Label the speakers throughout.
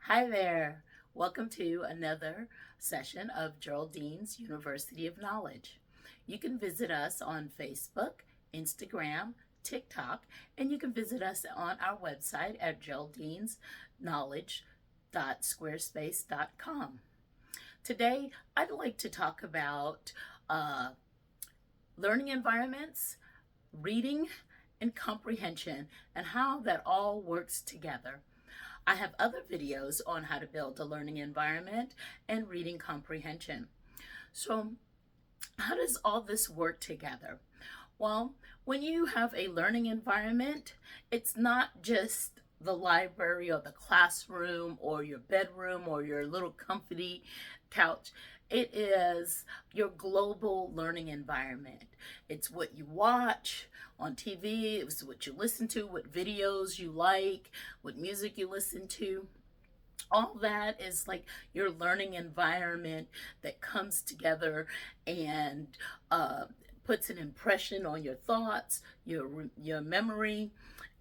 Speaker 1: Hi there. Welcome to another session of Geraldine's University of Knowledge. You can visit us on Facebook, Instagram, TikTok, and you can visit us on our website at geraldine'sknowledge.squarespace.com. Today, I'd like to talk about uh, learning environments, reading, and comprehension, and how that all works together. I have other videos on how to build a learning environment and reading comprehension. So, how does all this work together? Well, when you have a learning environment, it's not just the library or the classroom or your bedroom or your little comfy couch. It is your global learning environment. It's what you watch on TV, it's what you listen to, what videos you like, what music you listen to. All that is like your learning environment that comes together and puts an impression on your thoughts, your memory,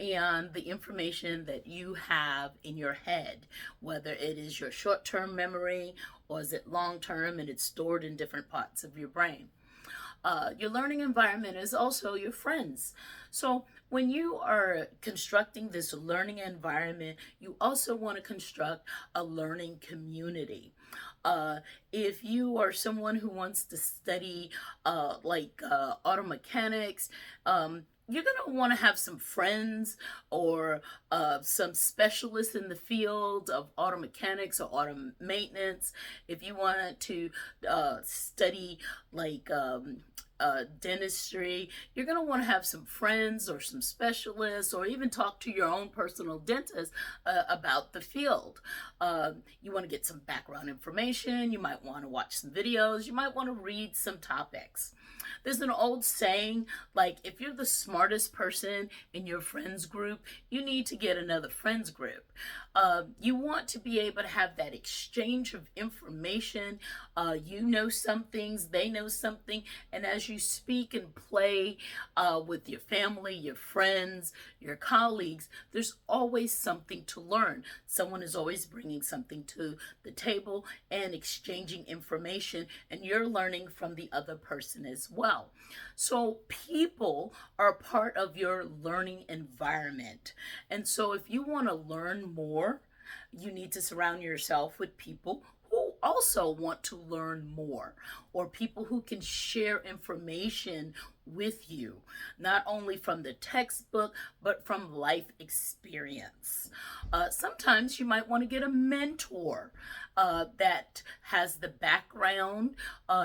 Speaker 1: and the information that you have in your head, whether it is your short-term memory or is it long-term and it's stored in different parts of your brain. Your learning environment is also your friends. So when you are constructing this learning environment, you also want to construct a learning community. If you are someone who wants to study auto mechanics, you're going to want to have some friends or some specialists in the field of auto mechanics or auto maintenance. If you want to study dentistry, you're going to want to have some friends or some specialists or even talk to your own personal dentist about the field. You want to get some background information. You might want to watch some videos. You might want to read some topics. There's an old saying, like, if you're the smartest person in your friends group, you need to get another friends group. You want to be able to have that exchange of information. You know some things, they know something, and as you speak and play with your family, your friends, your colleagues, there's always something to learn. Someone is always bringing something to the table and exchanging information, and you're learning from the other person as well. So people are part of your learning environment. And so if you want to learn more, you need to surround yourself with people who also want to learn more, or people who can share information with you, not only from the textbook, but from life experience. Sometimes you might want to get a mentor that has the background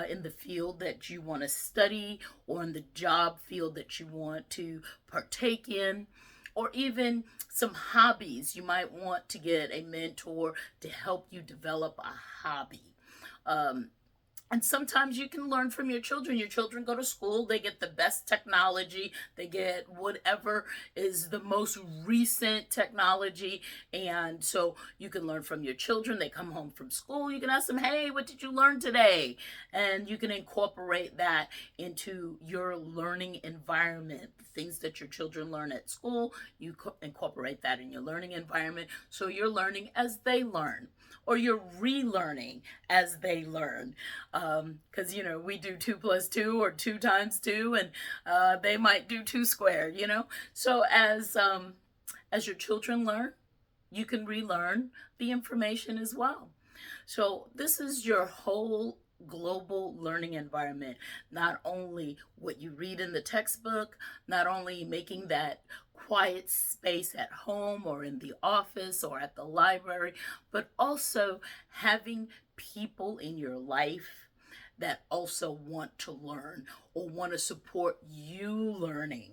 Speaker 1: in the field that you want to study or in the job field that you want to partake in, or even some hobbies. You might want to get a mentor to help you develop a hobby. And sometimes you can learn from your children. Your children go to school, they get the best technology, they get whatever is the most recent technology. And so you can learn from your children. They come home from school, you can ask them, hey, what did you learn today? And you can incorporate that into your learning environment. The things that your children learn at school, you incorporate that in your learning environment. So you're learning as they learn, or you're relearning as they learn. Because we do 2 plus 2 or 2 times 2, and they might do 2 squared. So as your children learn, you can relearn the information as well. So this is your whole global learning environment. Not only what you read in the textbook, not only making that quiet space at home or in the office or at the library, but also having people in your life that also want to learn or want to support you learning.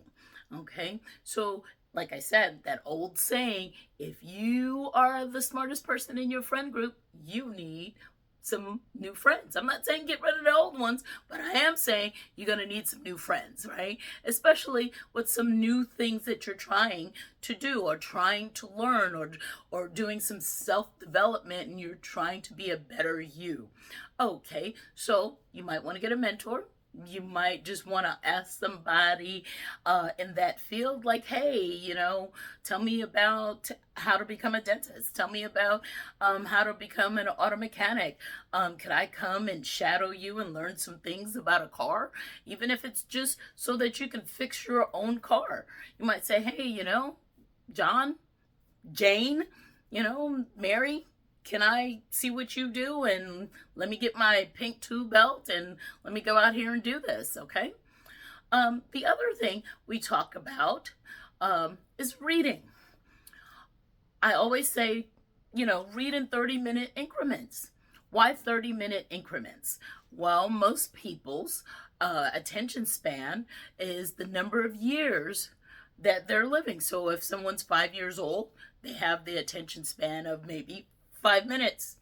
Speaker 1: Okay, so like I said, that old saying, if you are the smartest person in your friend group, you need some new friends. I'm not saying get rid of the old ones, but I am saying you're going to need some new friends, right? Especially with some new things that you're trying to do or trying to learn, or doing some self-development, and you're trying to be a better you. Okay, so you might want to get a mentor. You might just want to ask somebody in that field, like, hey, tell me about how to become a dentist. Tell me about how to become an auto mechanic. Could I come and shadow you and learn some things about a car? Even if it's just so that you can fix your own car. You might say, hey, John, Jane, Mary, can I see what you do, and let me get my pink tube belt and let me go out here and do this, okay? The other thing we talk about is reading. I always say, read in 30-minute increments. Why 30-minute increments? Well, most people's attention span is the number of years that they're living. So if someone's 5 years old, they have the attention span of maybe 5 minutes.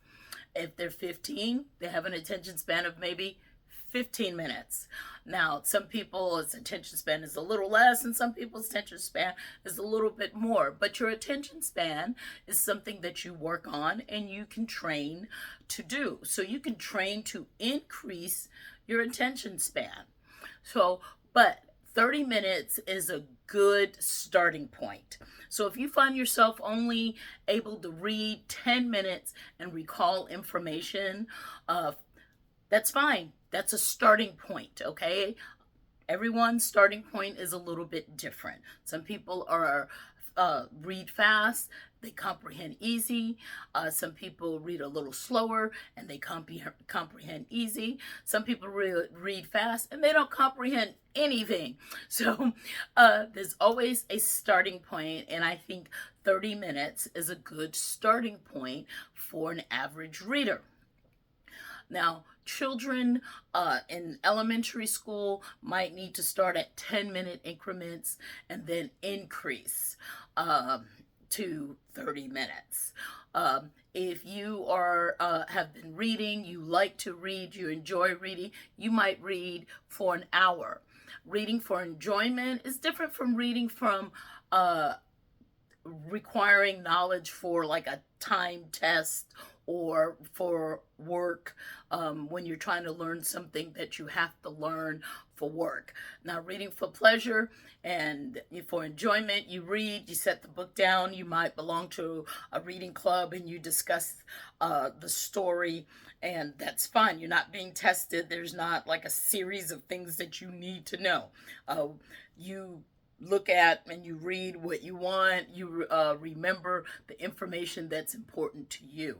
Speaker 1: If they're 15, they have an attention span of maybe 15 minutes. Now, some people's attention span is a little less, and some people's attention span is a little bit more. But your attention span is something that you work on and you can train to do. So you can train to increase your attention span. But 30 minutes is a good starting point. So if you find yourself only able to read 10 minutes and recall information, that's fine. That's a starting point, okay? Everyone's starting point is a little bit different. Some people read fast, they comprehend easy. Some people read a little slower and they comprehend easy. Some people read fast and they don't comprehend anything. So there's always a starting point, and I think 30 minutes is a good starting point for an average reader. Now, children in elementary school might need to start at 10-minute increments and then increase to 30 minutes. If you have been reading, you like to read, you enjoy reading, you might read for an hour. Reading for enjoyment is different from reading from requiring knowledge for like a time test or for work, when you're trying to learn something that you have to learn for work. Now, reading for pleasure and for enjoyment, you read, you set the book down, you might belong to a reading club and you discuss the story, and that's fine. You're not being tested. There's not like a series of things that you need to know. You look at and you read what you want. You remember the information that's important to you.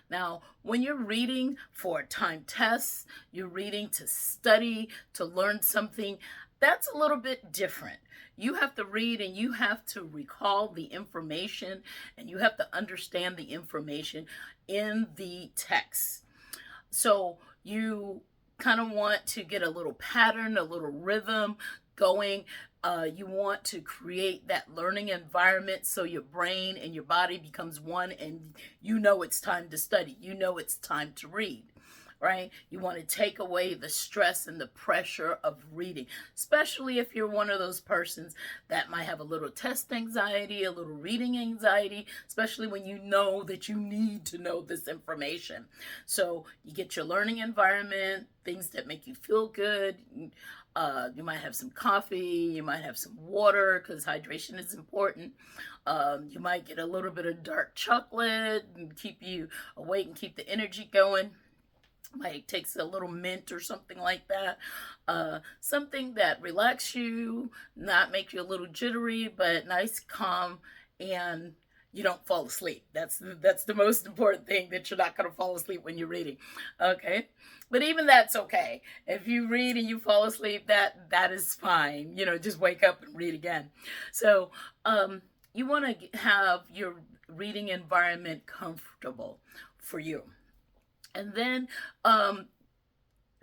Speaker 1: Now, when you're reading for a time test, you're reading to study, to learn something, that's a little bit different. You have to read and you have to recall the information and you have to understand the information in the text. So you kind of want to get a little pattern, a little rhythm going. You want to create that learning environment so your brain and your body becomes one, and you know it's time to study. You know it's time to read, right? You want to take away the stress and the pressure of reading, especially if you're one of those persons that might have a little test anxiety, a little reading anxiety, especially when you know that you need to know this information. So you get your learning environment, things that make you feel good. You might have some coffee, you might have some water because hydration is important. You might get a little bit of dark chocolate and keep you awake and keep the energy going. Might takes a little mint or something like that. Something that relax you, not make you a little jittery, but nice, calm, and you don't fall asleep. That's the most important thing, that you're not going to fall asleep when you're reading. Okay? But even that's okay. If you read and you fall asleep, that is fine. Just wake up and read again. So you want to have your reading environment comfortable for you. And then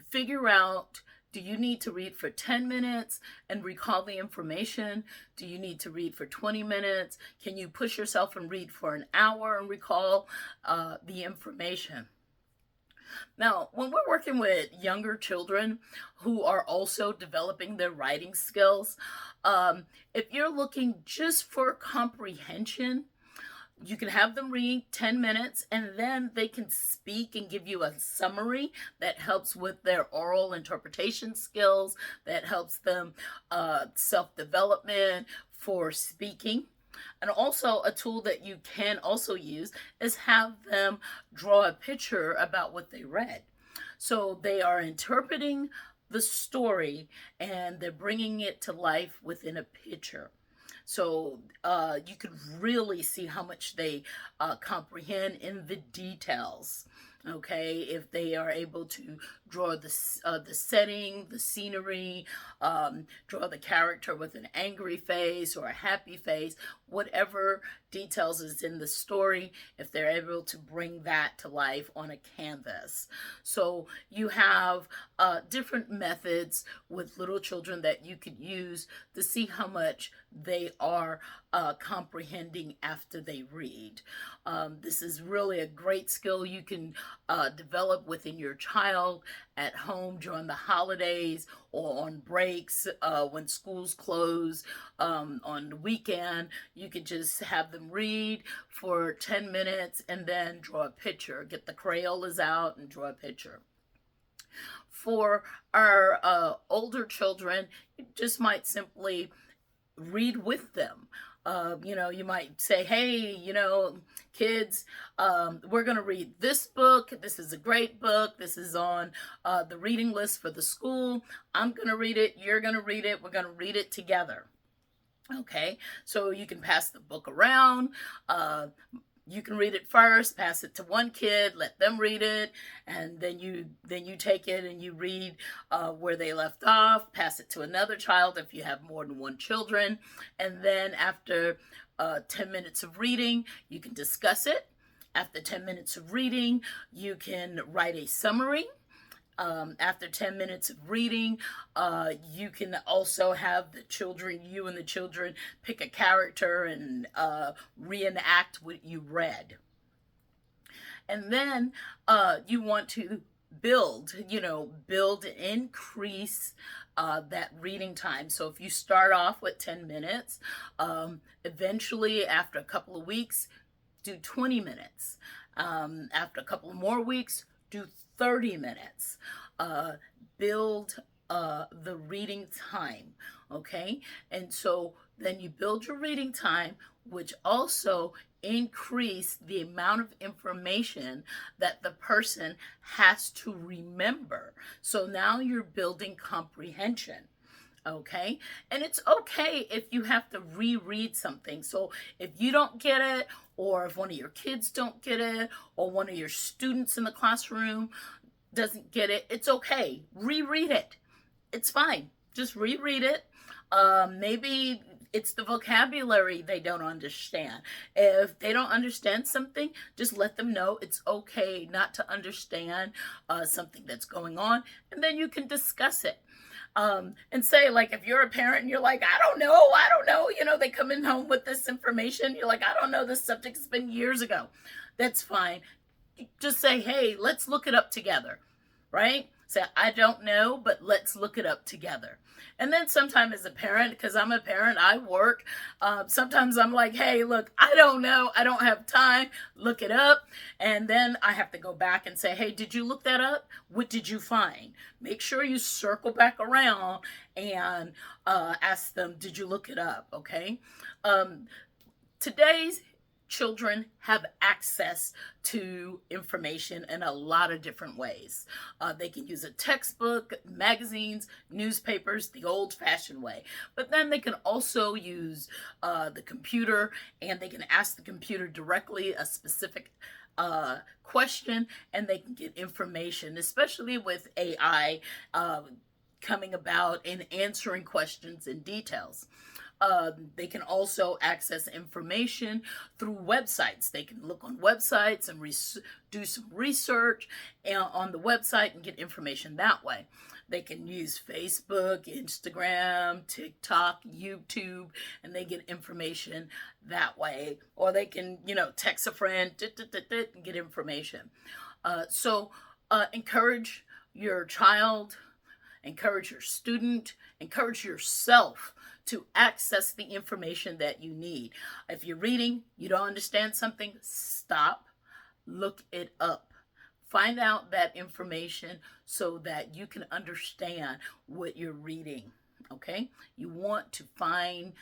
Speaker 1: figure out, do you need to read for 10 minutes and recall the information? Do you need to read for 20 minutes? Can you push yourself and read for an hour and recall the information? Now, when we're working with younger children who are also developing their writing skills, if you're looking just for comprehension, You can have them read 10 minutes, and then they can speak and give you a summary that helps with their oral interpretation skills, that helps them self-development for speaking. And also a tool that you can also use is have them draw a picture about what they read. So they are interpreting the story and they're bringing it to life within a picture. So you could really see how much they comprehend in the details. Okay, if they are able to draw the setting, the scenery, draw the character with an angry face or a happy face, whatever details is in the story, if they're able to bring that to life on a canvas. So you have different methods with little children that you could use to see how much they are comprehending after they read. This is really a great skill you can develop within your child at home during the holidays or on breaks when schools close on the weekend. You could just have them read for 10 minutes and then draw a picture. Get the Crayolas out and draw a picture. For our older children, you just might simply read with them. You might say, hey, kids, we're going to read this book. This is a great book. This is on the reading list for the school. I'm going to read it. You're going to read it. We're going to read it together. Okay, so you can pass the book around. You can read it first, pass it to one kid, let them read it, and then you take it and you read where they left off, pass it to another child if you have more than one children, and then after 10 minutes of reading, you can discuss it. After 10 minutes of reading, you can write a summary. After 10 minutes of reading, you can also have you and the children pick a character and reenact what you read. And then you want to build and increase that reading time. So if you start off with 10 minutes, eventually after a couple of weeks, do 20 minutes. After a couple of more weeks, do 30 minutes. Build the reading time, okay? And so then you build your reading time, which also increase the amount of information that the person has to remember. So now you're building comprehension. Okay, and it's okay if you have to reread something. So if you don't get it, or if one of your kids don't get it, or one of your students in the classroom doesn't get it, it's okay. Reread it. It's fine. Just reread it. Maybe it's the vocabulary they don't understand. If they don't understand something, just let them know it's okay not to understand something that's going on, and then you can discuss it. And say, like, if you're a parent and you're like, I don't know, they come in home with this information, you're like, I don't know, this subject has been years ago. That's fine. Just say, hey, let's look it up together, right? Say, I don't know, but let's look it up together. And then sometimes as a parent, because I'm a parent, I work, sometimes I'm like, hey, look, I don't know, I don't have time, look it up. And then I have to go back and say, hey, did you look that up? What did you find? Make sure you circle back around and ask them, did you look it up? Okay. Today's children have access to information in a lot of different ways. They can use a textbook, magazines, newspapers, the old-fashioned way. But then they can also use the computer, and they can ask the computer directly a specific question, and they can get information, especially with AI coming about and answering questions in details. They can also access information through websites. They can look on websites and do some research on the website and get information that way. They can use Facebook, Instagram, TikTok, YouTube, and they get information that way. Or they can, text a friend and get information. So encourage your child, encourage your student, encourage yourself to access the information that you need. If you're reading, you don't understand something, stop, look it up. Find out that information so that you can understand what you're reading. Okay? You want to find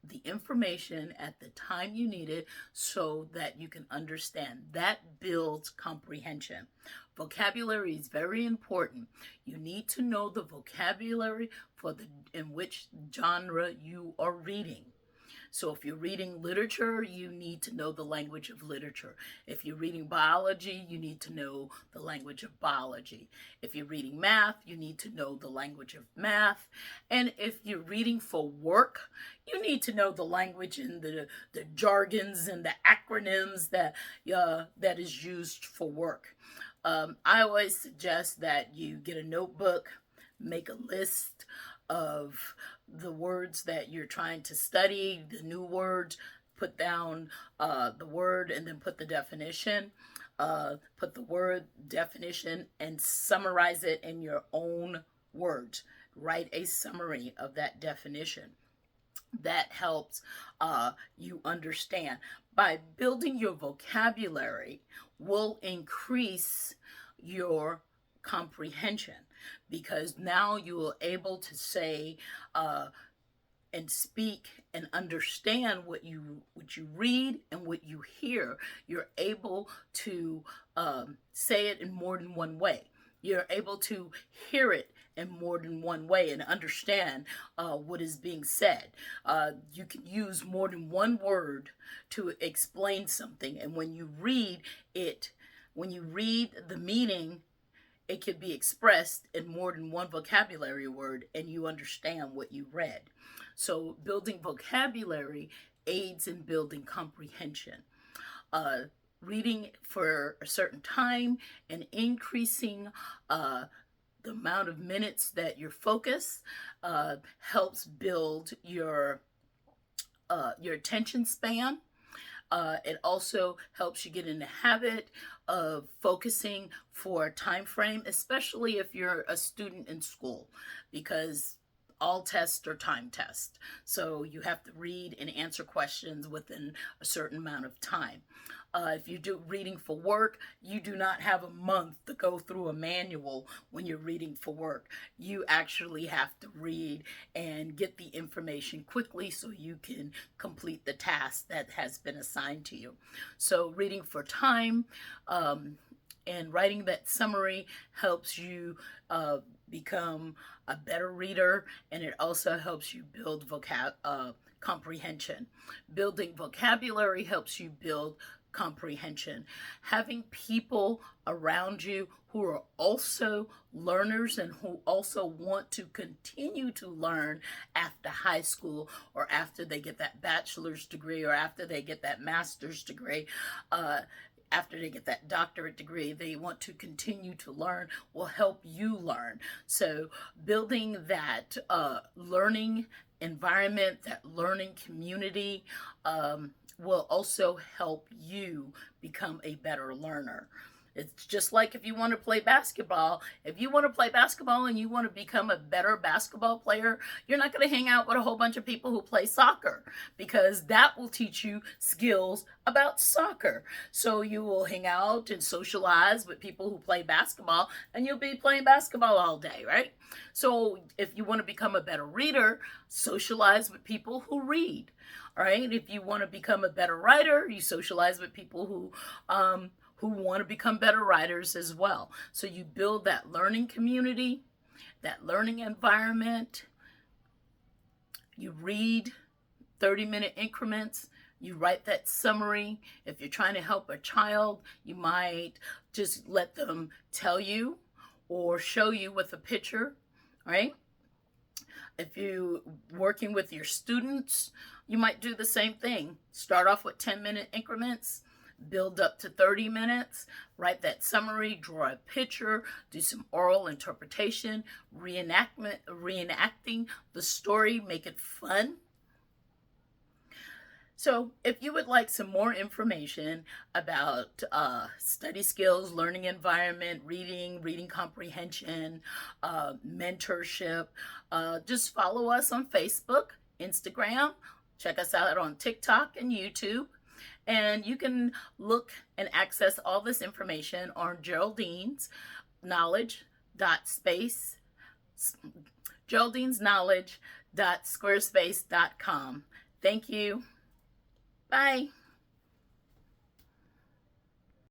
Speaker 1: the information at the time you need it so that you can understand. That builds comprehension. Vocabulary is very important. You need to know the vocabulary for the in which genre you are reading. So if you're reading literature, you need to know the language of literature. If you're reading biology, you need to know the language of biology. If you're reading math, you need to know the language of math. And if you're reading for work, you need to know the language and the jargons and the acronyms that is used for work. I always suggest that you get a notebook, make a list of the words that you're trying to study, the new words, put down the word and then put the definition. Put the word definition and summarize it in your own words. Write a summary of that definition. That helps you understand. By building your vocabulary will increase your comprehension, because now you are able to say and speak and understand what you read and what you hear. You're able to say it in more than one way. You're able to hear it in more than one way and understand what is being said. You can use more than one word to explain something, and when you read it, when you read the meaning, it can be expressed in more than one vocabulary word, and you understand what you read. So building vocabulary aids in building comprehension. Reading for a certain time and increasing the amount of minutes that you're focused helps build your attention span. It also helps you get in the habit of focusing for a time frame, especially if you're a student in school, because all tests are time tests. So you have to read and answer questions within a certain amount of time. If you do reading for work, you do not have a month to go through a manual when you're reading for work. You actually have to read and get the information quickly so you can complete the task that has been assigned to you. So reading for time and writing that summary helps you become a better reader, and it also helps you build comprehension. Building vocabulary helps you build comprehension. Having people around you who are also learners and who also want to continue to learn after high school, or after they get that bachelor's degree, or after they get that master's degree, after they get that doctorate degree, they want to continue to learn, will help you learn. So building that learning environment, that learning community, will also help you become a better learner. It's just like if you want to play basketball. If you want to play basketball and you want to become a better basketball player, you're not going to hang out with a whole bunch of people who play soccer, because that will teach you skills about soccer. So you will hang out and socialize with people who play basketball, and you'll be playing basketball all day, right? So if you want to become a better reader, socialize with people who read. All right. If you want to become a better writer, you socialize with people who want to become better writers as well. So you build that learning community, that learning environment. You read 30-minute increments. You write that summary. If you're trying to help a child, you might just let them tell you or show you with a picture, right? If you're working with your students, you might do the same thing. Start off with 10-minute increments, build up to 30 minutes, write that summary, draw a picture, do some oral interpretation, reenacting the story, make it fun. So if you would like some more information about study skills, learning environment, reading comprehension, mentorship, just follow us on Facebook Instagram. Check us out on TikTok and YouTube. And you can look and access all this information on Geraldine's knowledge.space, Geraldine's knowledge.squarespace.com. Thank you. Bye.